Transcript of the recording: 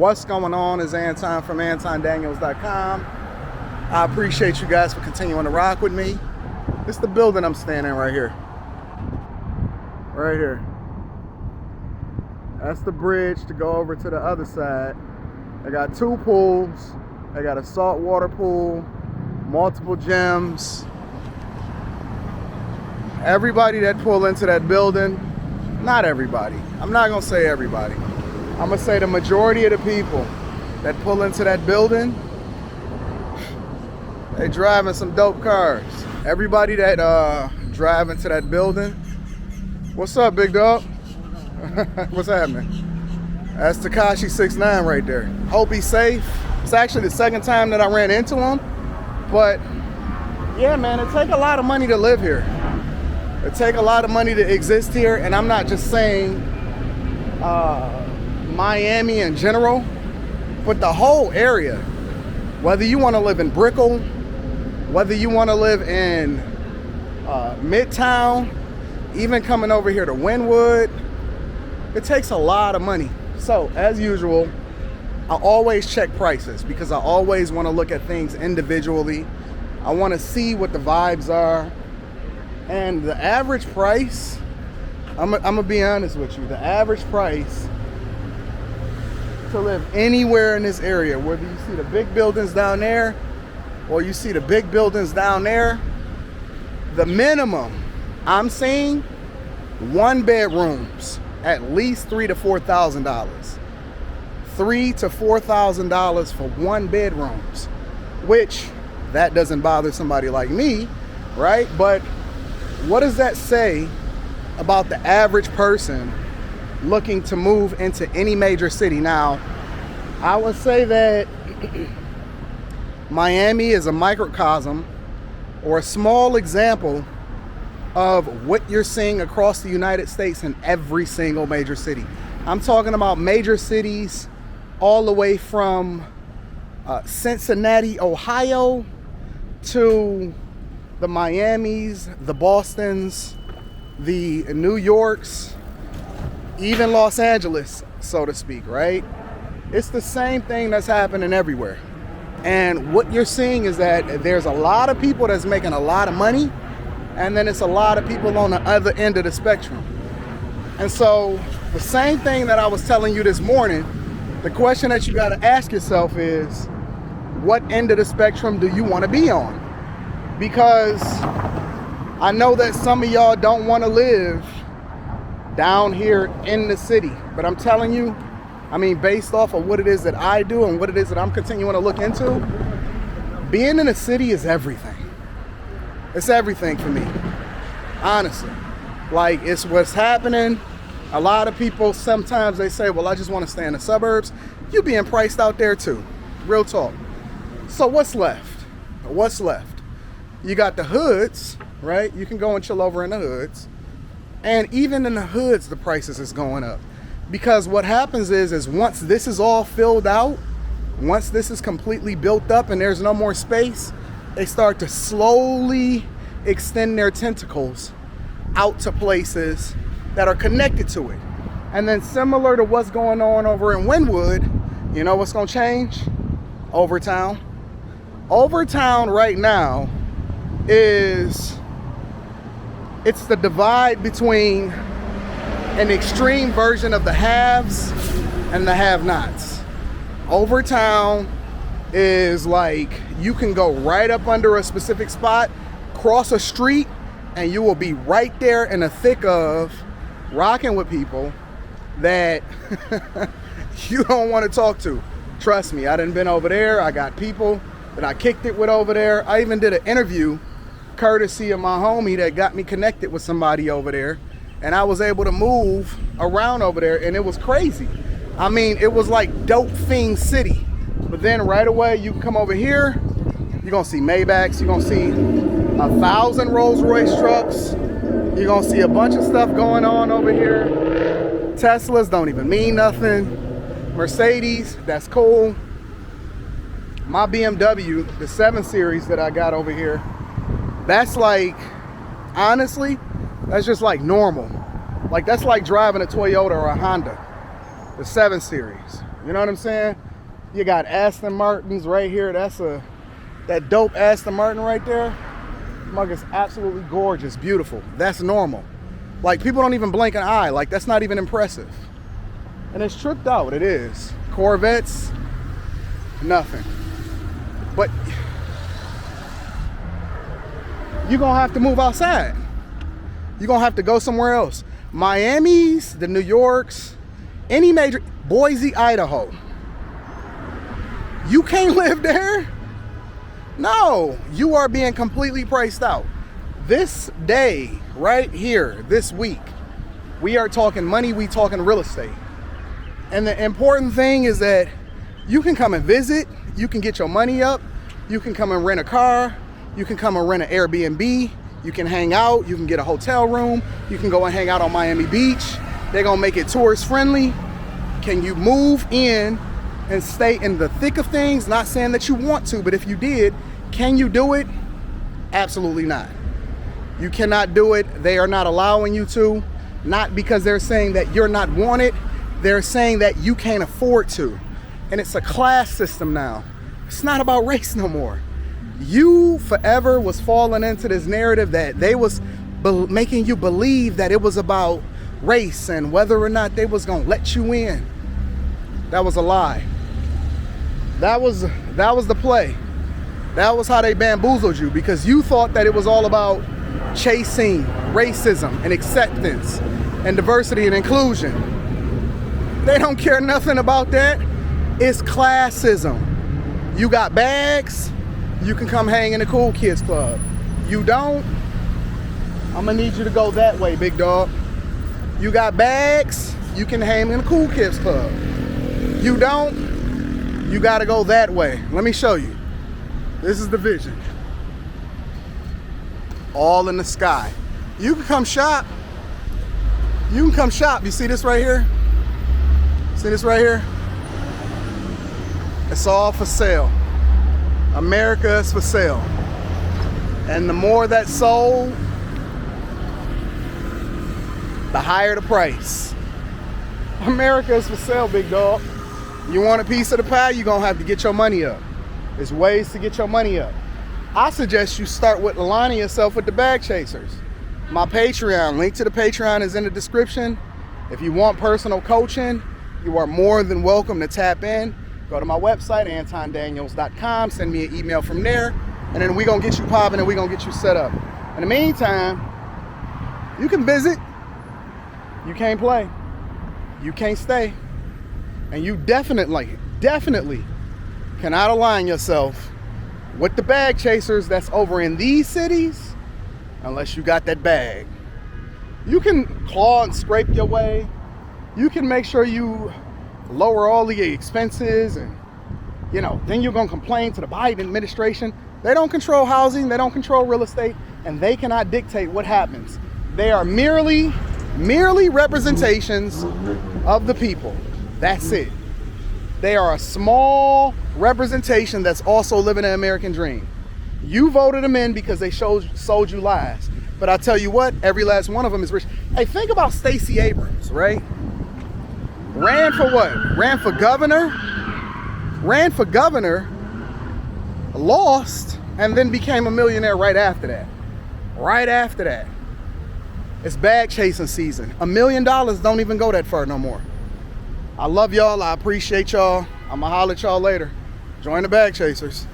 What's going on? Is Anton from AntonDaniels.com. I appreciate you guys for continuing to rock with me. It's the building I'm standing right here. Right here. That's the bridge to go over to the other side. I got two pools. I got a saltwater pool, multiple gyms. Everybody that pull into that building, not everybody. I'm not gonna say everybody. I'm gonna say the majority of the people that pull into that building, they driving some dope cars. Everybody that drive into that building, what's up, big dog? What's happening? That's Tekashi69 right there. Hope he's safe. It's actually the second time that I ran into him. But yeah, man, it takes a lot of money to live here. It takes a lot of money to exist here. And I'm not just saying Miami in general, but the whole area. Whether you want to live in Brickell, whether you want to live in Midtown, even coming over here to Wynwood, it takes a lot of money. So as usual, I always check prices because I always want to look at things individually. I want to see what the vibes are. And the average price, I'm gonna be honest with you, the average price to live anywhere in this area, whether you see the big buildings down there or you see the big buildings down there, the minimum I'm seeing, one bedrooms, at least $3,000 to $4,000. $3,000 to $4,000 for one bedrooms, which that doesn't bother somebody like me, right? But what does that say about the average person looking to move into any major city? Now, I would say that Miami is a microcosm or a small example of what you're seeing across the United States in every single major city. I'm talking about major cities all the way from Cincinnati, Ohio, to the Miamis, the Bostons, the New Yorks, even Los Angeles, so to speak, right? It's the same thing that's happening everywhere. And what you're seeing is that there's a lot of people that's making a lot of money, and then it's a lot of people on the other end of the spectrum. And so the same thing that I was telling you this morning, the question that you got to ask yourself is, what end of the spectrum do you want to be on? Because I know that some of y'all don't want to live down here in the city, but I'm telling you, I mean, based off of what it is that I do and what it is that I'm continuing to look into, being in a city is everything. It's everything for me, honestly. Like, it's what's happening. A lot of people, sometimes they say, well, I just want to stay in the suburbs. You're being priced out there too, real talk. So what's left? What's left? You got the hoods, right? You can go and chill over in the hoods. And even in the hoods, the prices is going up. Because what happens is once this is all filled out, once this is completely built up and there's no more space, they start to slowly extend their tentacles out to places that are connected to it. And then similar to what's going on over in Wynwood, you know what's gonna change? Overtown. Overtown right now it's the divide between an extreme version of the haves and the have-nots. Overtown is like, you can go right up under a specific spot, cross a street, and you will be right there in the thick of rocking with people that you don't want to talk to. Trust me, I done been over there. I got people that I kicked it with over there. I even did an interview courtesy of my homie that got me connected with somebody over there, and I was able to move around over there, and it was crazy. I mean, it was like Dope Fiend City. But then right away, you come over here, you're gonna see Maybachs, you're gonna see 1,000 Rolls Royce trucks, you're gonna see a bunch of stuff going on over here. Teslas don't even mean nothing. Mercedes, that's cool. My BMW, the 7 Series that I got over here, that's like, honestly, that's just like normal. Like, that's like driving a Toyota or a Honda, the 7 Series. You know what I'm saying? You got Aston Martins right here. That dope Aston Martin right there. Mug is absolutely gorgeous, beautiful. That's normal. Like, people don't even blink an eye. Like, that's not even impressive. And it's tripped out, it is. Corvettes, nothing. But you're gonna have to move outside. You're gonna have to go somewhere else. Miami's, the New Yorks, any major, Boise, Idaho. You can't live there? No, you are being completely priced out. This day, right here, this week, we are talking money, we talking real estate. And the important thing is that you can come and visit, you can get your money up, you can come and rent a car, you can come and rent an Airbnb, you can hang out, you can get a hotel room, you can go and hang out on Miami Beach. They're gonna make it tourist friendly. Can you move in and stay in the thick of things? Not saying that you want to, but if you did, can you do it? Absolutely not. You cannot do it. They are not allowing you to, not because they're saying that you're not wanted. They're saying that you can't afford to. And it's a class system now. It's not about race no more. You forever was falling into this narrative that they was making you believe that it was about race and whether or not they was gonna let you in. That was a lie. That was the play. That was how they bamboozled you, because you thought that it was all about chasing racism and acceptance and diversity and inclusion. They don't care nothing about that. It's classism. You got bags, you can come hang in the cool kids club. You don't, I'm gonna need you to go that way, big dog. You got bags, you can hang in the cool kids club. You don't, you gotta go that way. Let me show you. This is the vision. All in the sky. You can come shop. You can come shop. You see this right here? See this right here? It's all for sale. America is for sale. And the more that's sold, the higher the price. America is for sale, big dog. You want a piece of the pie, you're gonna have to get your money up. There's ways to get your money up. I suggest you start with aligning yourself with the bag chasers. My Patreon, link to the Patreon is in the description. If you want personal coaching, you are more than welcome to tap in. Go to my website, AntonDaniels.com, send me an email from there, and then we're gonna get you popping and we're gonna get you set up. In the meantime, you can visit, you can't play, you can't stay, and you definitely cannot align yourself with the bag chasers that's over in these cities unless you got that bag. You can claw and scrape your way. You can make sure you lower all the expenses, and then you're gonna complain to the Biden administration. They don't control housing, they don't control real estate, and they cannot dictate what happens. They are merely representations of the people. That's it. They are a small representation that's also living an American dream. You voted them in because they sold you lies. But I tell you what, every last one of them is rich. Hey, think about Stacey Abrams, right? Ran for what? Ran for governor, lost, and then became a millionaire right after that. It's bag chasing season. $1 million don't even go that far no more. I love y'all. I appreciate y'all. I'm gonna holler at y'all later. Join the bag chasers.